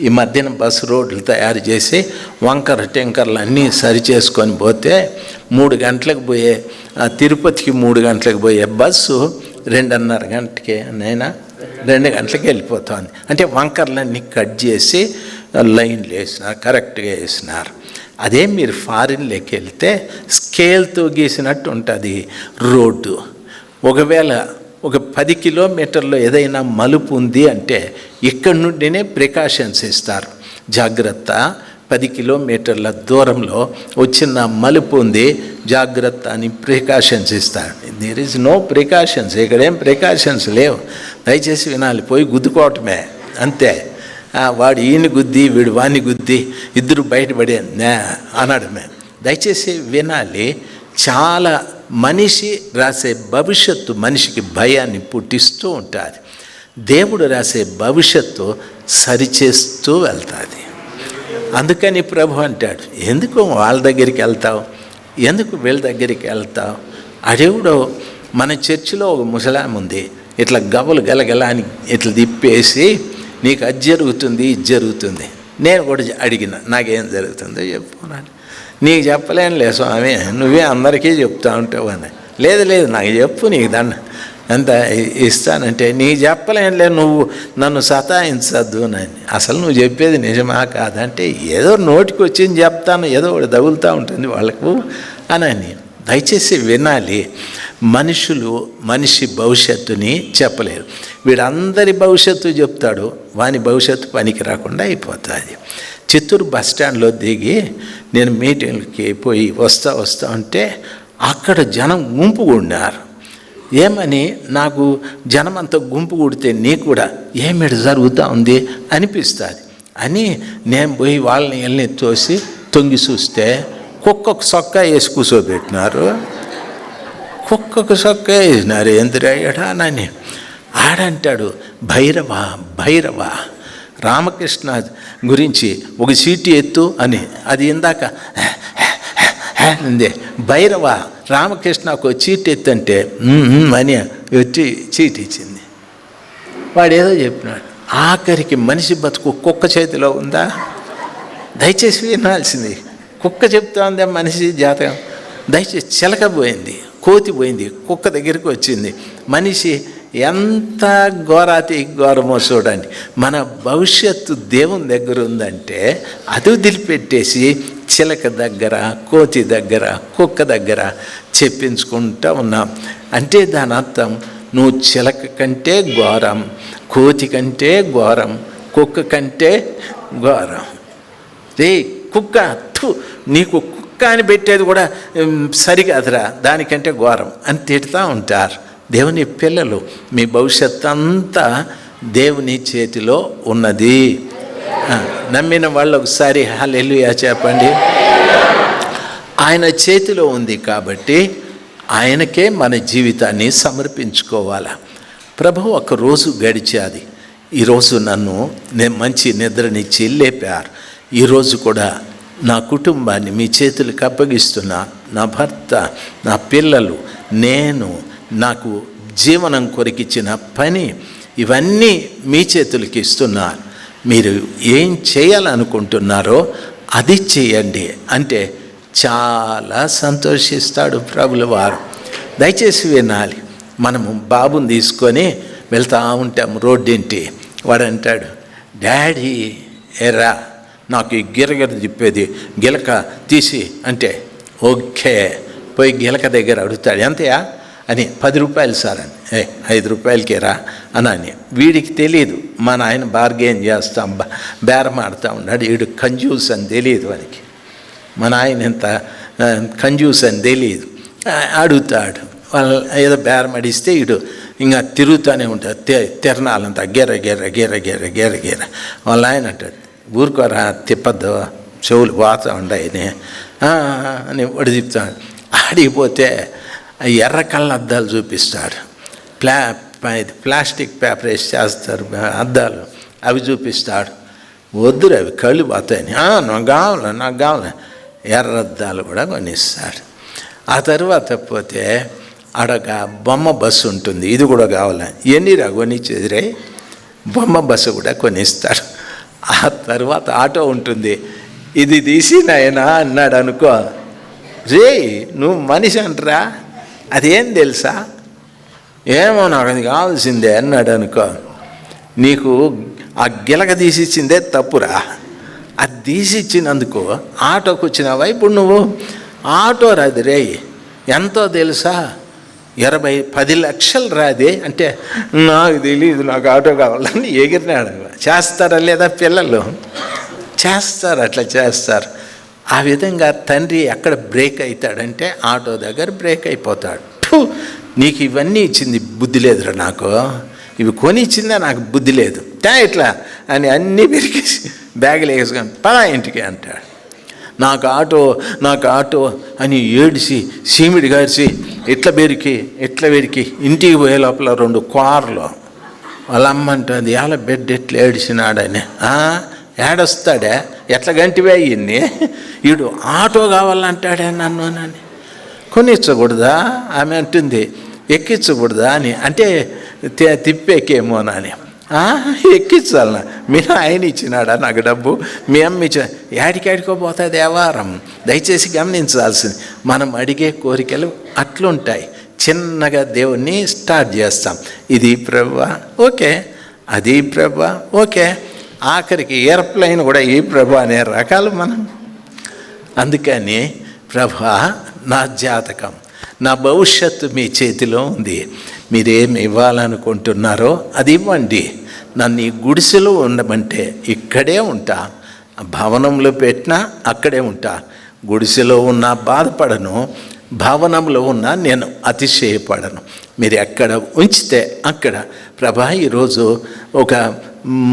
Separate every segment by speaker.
Speaker 1: ఈ మధ్యన బస్సు రోడ్లు తయారు చేసి వంకర టెంకర్లు అన్నీ సరి చేసుకొని పోతే 3 గంటలకు పోయే తిరుపతికి 3 గంటలకు పోయే బస్సు 2:30 గంటకి నైనా 2 గంటలకి వెళ్ళిపోతుంది. అంటే వంకర్లన్నీ కట్ చేసి లైన్లు వేసినారు, కరెక్ట్గా వేసినారు. అదే మీరు ఫారిన్లోకి వెళ్తే స్కేల్తో గీసినట్టు ఉంటుంది రోడ్డు. ఒకవేళ ఒక 10 కిలోమీటర్లో ఏదైనా మలుపు ఉంది అంటే ఇక్కడి నుండినే ప్రికాషన్స్ ఇస్తారు. జాగ్రత్త, 10 కిలోమీటర్ల దూరంలో వచ్చిన మలుపు ఉంది, జాగ్రత్త అని ప్రికాషన్స్ ఇస్తారు. దేర్ ఈజ్ నో ప్రికాషన్స్, ఇక్కడేం ప్రికాషన్స్ లేవు. దయచేసి వినాలి, పోయి గుద్దుకోవటమే అంతే. వాడు ఈయన గుద్ది వీడు వాణ్ణి గుద్ది ఇద్దరు బయటపడే అనడమే. దయచేసి వినాలి. చాలా మనిషి రాసే భవిష్యత్తు మనిషికి భయాన్ని పుట్టిస్తూ ఉంటుంది. దేవుడు రాసే భవిష్యత్తు సరిచేస్తూ వెళ్తుంది. అందుకని ప్రభు అంటాడు, ఎందుకు వాళ్ళ దగ్గరికి వెళ్తావు, ఎందుకు వీళ్ళ దగ్గరికి వెళ్తావు? అడేవుడో మన చర్చిలో ఒక ముసలాం ఉంది, ఇట్లా గవ్వలు గలగల అని ఇట్లా తిప్పేసి నీకు అది జరుగుతుంది ఇది జరుగుతుంది. నేను కూడా అడిగిన, నాకేం జరుగుతుందో చెప్పు. నీకు చెప్పలేనులే స్వామి, నువ్వే అందరికీ చెప్తా ఉంటావు అని. లేదు నాకు చెప్పు, నీకు దండ ఎంత ఇస్తానంటే నీకు చెప్పలేనులే, నువ్వు నన్ను సతాయించద్దు అని. అసలు నువ్వు చెప్పేది నిజమా కాదంటే ఏదో నోటికి వచ్చింది చెప్తాను, ఏదో ఒకటి తగులుతూ ఉంటుంది వాళ్ళకు అని. దయచేసి వినాలి. మనిషి భవిష్యత్తుని చెప్పలేరు. వీడందరి భవిష్యత్తు చెప్తాడు, వాని భవిష్యత్తు పనికి రాకుండా అయిపోతుంది. చిత్తూరు బస్టాండ్లో దిగి నేను మీటింగ్కి పోయి వస్తా ఉంటే అక్కడ జనం గుంపు కూడినారు. ఏమని, నాకు జనం అంతా గుంపు కూడితే నీకు కూడా ఏమిటి జరుగుతూ ఉంది అనిపిస్తుంది అని నేను పోయి వాళ్ళని వెళ్ళి తోసి తొంగి చూస్తే కుక్కకు సొక్కా వేసి కూర్చోబెట్టినారు. కుక్కకు సొక్కా వేసినారు. ఎందురయ్యాడానని ఆడంటాడు, భైరవ రామకృష్ణ గురించి ఒక చీటీ ఎత్తు అని. అది ఇందాక అందే, భైరవ రామకృష్ణకు చీటీ ఎత్తంటే అని వచ్చి చీటీ ఇచ్చింది. వాడేదో చెప్పినాడు. ఆఖరికి మనిషి బతుకు కుక్క చేతిలో ఉందా? దయచేసి వినాల్సింది. కుక్క చెప్తా ఉందా మనిషి జాతకం? దయచేసి చిలక పోయింది, కోతి పోయింది, కుక్క దగ్గరికి వచ్చింది. మనిషి ఎంత ఘోరాతి ఘోరమో చూడండి. మన భవిష్యత్తు దేవుని దగ్గర ఉందంటే అది వదిలిపెట్టేసి చిలక దగ్గర, కోతి దగ్గర, కుక్క దగ్గర చెప్పించుకుంటూ ఉన్నాం. అంటే దాని అర్థం నువ్వు చిలక కంటే ఘోరం, కోతి కంటే ఘోరం, కుక్క కంటే ఘోరం. కుక్క నీకు కుక్క అని పెట్టేది కూడా సరికాదురా, దానికంటే ఘోరం అని తిడుతూ ఉంటారు. దేవుని పిల్లలు, మీ భవిష్యత్తు అంతా దేవుని చేతిలో ఉన్నది. నమ్మిన వాళ్ళు ఒకసారి హల్లెలూయా చెప్పండి. ఆయన చేతిలో ఉంది కాబట్టి ఆయనకే మన జీవితాన్ని సమర్పించుకోవాలి. ప్రభు ఒక రోజు గడిచేది. ఈరోజు నన్ను మంచి నిద్రనిచ్చి లేపారు. ఈరోజు కూడా నా కుటుంబాన్ని మీ చేతులకు అప్పగిస్తున్నా. నా భర్త, నా పిల్లలు, నేను, నాకు జీవనం కొరికిచ్చిన పని, ఇవన్నీ మీ చేతులకి ఇస్తున్నారు. మీరు ఏం చేయాలనుకుంటున్నారో అది చేయండి అంటే చాలా సంతోషిస్తాడు ప్రభుల వారు. దయచేసి వినాలి. మనము బాబుని తీసుకొని వెళ్తూ ఉంటాం రోడ్డింటి. వాడు అంటాడు, డాడీ ఎరా నాకు ఈ గిరగిర తిప్పేది గిలక తీసి అంటే, ఓకే పోయి గిలక దగ్గర అడుగుతాడు. ఎంతయా అని, 10 రూపాయలు సార్ అని. 5 రూపాయలకి రా అని. వీడికి తెలియదు మా నాయన బార్గెయిన్ చేస్తాం, బేరం ఆడుతూ ఉన్నాడు. వీడు కంజూస్ అని తెలియదు వానికి. మా నాయన ఎంత కంజూస్ అని తెలియదు. అడుగుతాడు. వాళ్ళు ఏదో బేరం అడిస్తే వీడు ఇంకా తిరుగుతూనే ఉంటాడు. తిరణాలంతా గెర గెర గెర గెర గెర గెర. వాళ్ళ ఆయన అంటాడు, ఊరుకోరా తిప్పద్దు, చెవులు పోతూ ఉండయని అని వాడు చెప్తాడు. ఆడిపోతే ఎర్ర కళ్ళ అద్దాలు చూపిస్తాడు. ప్లాస్టిక్ పేపర్ వేసి చేస్తారు అద్దాలు, అవి చూపిస్తాడు. వద్దురు అవి కళ్ళు పోతాయని. నాకు కావాలి ఎర్ర అద్దాలు కూడా కొనిస్తాడు. ఆ తర్వాత పోతే అడగ బొమ్మ బస్సు ఉంటుంది, ఇది కూడా కావాలి. ఎన్నిరా కొనిచ్చేదిరే? బొమ్మ బస్సు కూడా కొనిస్తాడు. ఆ తర్వాత ఆటో ఉంటుంది, ఇది తీసి నాయనా అన్నాడు అనుకో, రే నువ్వు మనిషి అంటరా, అదేం తెలుసా, ఏమో నాకు అది కావాల్సిందే అన్నాడు అనుకో, నీకు ఆ గిలక తీసిచ్చిందే తప్పురా, అది తీసిచ్చినందుకు ఆటోకి వచ్చినావా ఇప్పుడు నువ్వు. ఆటో రాదు రే, ఎంతో తెలుసా, 10 లక్షలు రాది అంటే, నాకు తెలియదు నాకు ఆటో కావాలని ఎగిరినాడు. చేస్తారా లేదా పిల్లలు? చేస్తారు, అట్లా చేస్తారు. ఆ విధంగా తండ్రి ఎక్కడ బ్రేక్ అవుతాడంటే ఆటో దగ్గర బ్రేక్ అయిపోతాడు. నీకు ఇవన్నీ ఇచ్చింది బుద్ధి లేదురా, నాకు ఇవి కొని ఇచ్చిందా నాకు బుద్ధి లేదు, ఇట్లా అని అన్నీ పెరిగేసి బ్యాగులు వేసుకొని పదా ఇంటికి అంటాడు. నాకు ఆటో అని ఏడిసి సీమిడి గారిసి ఎట్లా బెరికి ఇంటికి పోయే లోపల 2 కార్లు వాళ్ళ అమ్మంటుంది, ఎలా బెడ్ ఎట్లా ఏడిసినాడని. ఏడొస్తాడే, ఎట్లా గంటివే అయ్యింది, వీడు ఆటో కావాలంటాడే నన్ను అని. కొనిచ్చకూడదా ఆమె అంటుంది, ఎక్కించకూడదా అని అంటే తిప్పెక్కేమోనని. ఎక్కించాలన్నా, మీరు ఆయన ఇచ్చినాడా నాకు డబ్బు, మీ అమ్మ ఇచ్చిన, ఏడికోపోతుంది వ్యవహారం. దయచేసి గమనించాల్సింది, మనం అడిగే కోరికలు అట్లుంటాయి. చిన్నగా దేవుణ్ణి స్టార్ట్ చేస్తాం, ఇది ప్రభువా ఓకే, అది ప్రభువా ఓకే, ఆఖరికి ఎయిర్ప్లైన్ కూడా ఈ ప్రభు అనే రకాలు మనం. అందుకని ప్రభువా నా జాతకం, నా భవిష్యత్తు మీ చేతిలో ఉంది, మీరేమి ఇవ్వాలనుకుంటున్నారో అది ఇవ్వండి. నన్ను ఈ గుడిసెలో ఉండమంటే ఇక్కడే ఉంటా, భవనంలో పెట్టినా అక్కడే ఉంటా. గుడిసెలో ఉన్నా బాధపడను, భవనంలో ఉన్నా నేను అతిశయపడను. మీరు ఎక్కడ ఉంచితే అక్కడ. ప్రభా ఈరోజు ఒక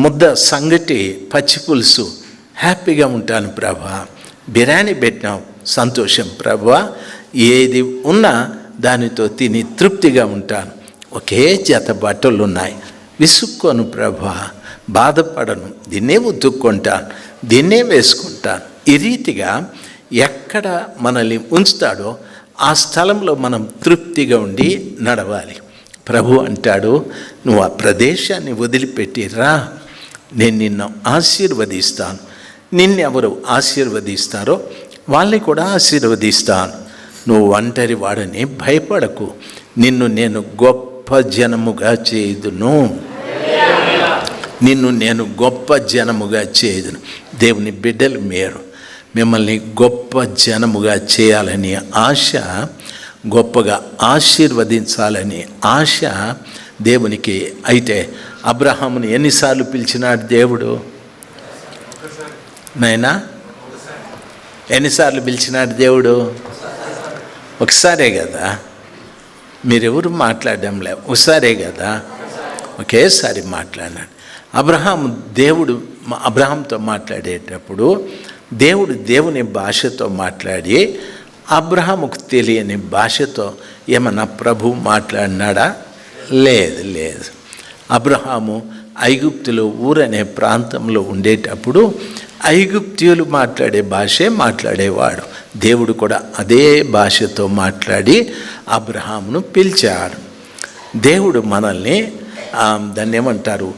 Speaker 1: ముద్ద సంగటి పచ్చి పులుసు హ్యాపీగా ఉంటాను ప్రభా, బిర్యానీ పెట్టినాం సంతోషం ప్రభా, ఏది ఉన్నా దానితో తిని తృప్తిగా ఉంటాను. ఒకే జత బట్టలు ఉన్నాయి, విసుక్కోను ప్రభా, బాధపడను, దీన్నే ఉతుక్కుంటాను, దీన్నే వేసుకుంటాను. ఈ రీతిగా ఎక్కడ మనల్ని ఉంచుతాడో ఆ స్థలంలో మనం తృప్తిగా ఉండి నడవాలి. ప్రభు అంటాడు, నువ్వు ఆ ప్రదేశాన్ని వదిలిపెట్టిరా, నేను నిన్ను ఆశీర్వదిస్తాను. నిన్నెవరు ఆశీర్వదిస్తారో వాళ్ళని కూడా ఆశీర్వదిస్తాను. నువ్వు ఒంటరి వాడని భయపడకు, నిన్ను నేను గొప్ప జనముగా చేయుదును, నిన్ను నేను గొప్ప జనముగా చేయుదును. దేవుని బిడ్డలు మీరు, మిమ్మల్ని గొప్ప జనముగా చేయాలని ఆశ, గొప్పగా ఆశీర్వదించాలని ఆశ దేవునికి. అయితే అబ్రహామును ఎన్నిసార్లు పిలిచినాడు దేవుడు? నాయనా ఎన్నిసార్లు పిలిచినాడు దేవుడు? ఒకసారే కదా. మీరెవరు మాట్లాడడంలే, ఒకసారే కదా, ఒకేసారి మాట్లాడినాడు. దేవుడు అబ్రహాంతో మాట్లాడేటప్పుడు దేవుని భాషతో మాట్లాడి అబ్రహాముకు తెలియని భాషతో ఏమన్నా ప్రభు మాట్లాడినాడా? లేదు. అబ్రహాము ఐగుప్తులో ఊరనే ప్రాంతంలో ఉండేటప్పుడు ఐగుప్తీయులు మాట్లాడే భాషే మాట్లాడేవాడు. దేవుడు కూడా అదే భాషతో మాట్లాడి అబ్రహామును పిలిచాడు. దేవుడు మనల్ని దాన్ని ఏమంటారు,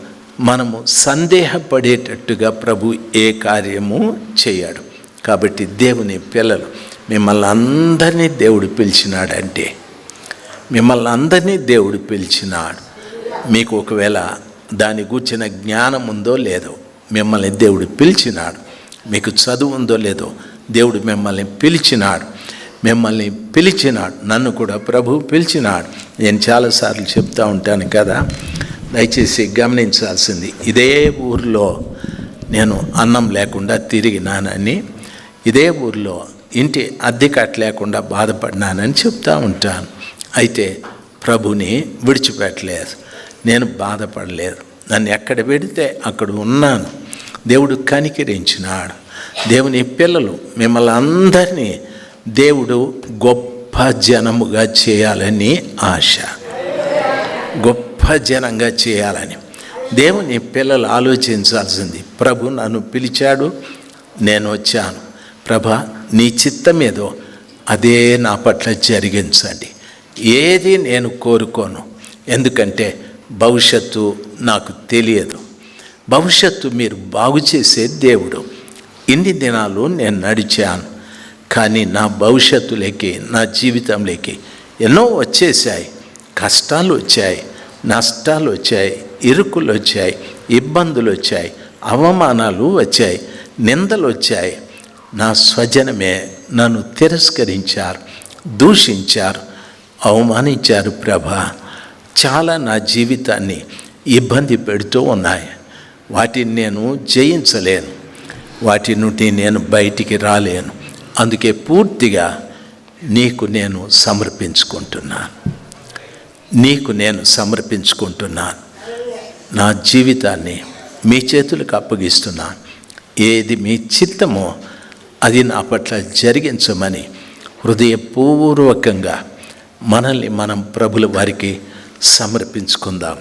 Speaker 1: మనము సందేహపడేటట్టుగా ప్రభు ఏ కార్యము చేయడు. కాబట్టి దేవుని పిల్లలు, మిమ్మల్ని అందరినీ దేవుడు పిలిచినాడంటే, మిమ్మల్ని అందరినీ దేవుడు పిలిచినాడు. మీకు ఒకవేళ దాని గూర్చిన జ్ఞానం ఉందో లేదో, మిమ్మల్ని దేవుడు పిలిచినాడు. మీకు చదువు ఉందో లేదో, దేవుడు మిమ్మల్ని పిలిచినాడు. నన్ను కూడా ప్రభు పిలిచినాడు. నేను చాలాసార్లు చెప్తూ ఉంటాను కదా, దయచేసి గమనించాల్సింది, ఇదే ఊరిలో నేను అన్నం లేకుండా తిరిగినానని, ఇదే ఊరిలో ఇంటి అద్దె కట్టలేకుండా బాధపడినానని చెప్తూ ఉంటాను. అయితే ప్రభుని విడిచిపెట్టలేదు, నేను బాధపడలేదు. నన్ను ఎక్కడ పెడితే అక్కడ ఉన్నాను. దేవుడు కనికరించినాడు. దేవుని పిల్లలు, మిమ్మల్ని అందరినీ దేవుడు గొప్ప జనముగా చేయాలని ఆశ, గొప్ప జనంగా చేయాలని. దేవుని పిల్లలు ఆలోచించాల్సింది, ప్రభు నన్ను పిలిచాడు, నేను వచ్చాను. ప్రభా నీ చిత్తమేదో అదే నా పట్ల జరిగించండి. ఏది నేను కోరుకోను, ఎందుకంటే భవిష్యత్తు నాకు తెలియదు. భవిష్యత్తు మీరు బాగు చేసే దేవుడు. ఇన్ని దినాలు నేను నడిచాను, కానీ నా భవిష్యత్తులోకి, నా జీవితంలోకి ఎన్నో వచ్చేసాయి. కష్టాలు వచ్చాయి, నష్టాలు వచ్చాయి, ఇరుకులు వచ్చాయి, ఇబ్బందులు వచ్చాయి, అవమానాలు వచ్చాయి, నిందలు వచ్చాయి. నా స్వజనమే నన్ను తిరస్కరించారు, దూషించారు, అవమానించారు ప్రభా. చాలా నా జీవితాన్ని ఇబ్బంది పెడుతూ ఉన్నాయి. వాటిని నేను జయించలేను, వాటి నుండి నేను బయటికి రాలేను. అందుకే పూర్తిగా నీకు నేను సమర్పించుకుంటున్నాను, నీకు నేను సమర్పించుకుంటున్నాను. నా జీవితాన్ని మీ చేతులకు అప్పగిస్తున్నాను. ఏది మీ చిత్తమో అది నా పట్ల జరిగించమని హృదయపూర్వకంగా మనల్ని మనం ప్రభుల వారికి సమర్పించుకుందాం.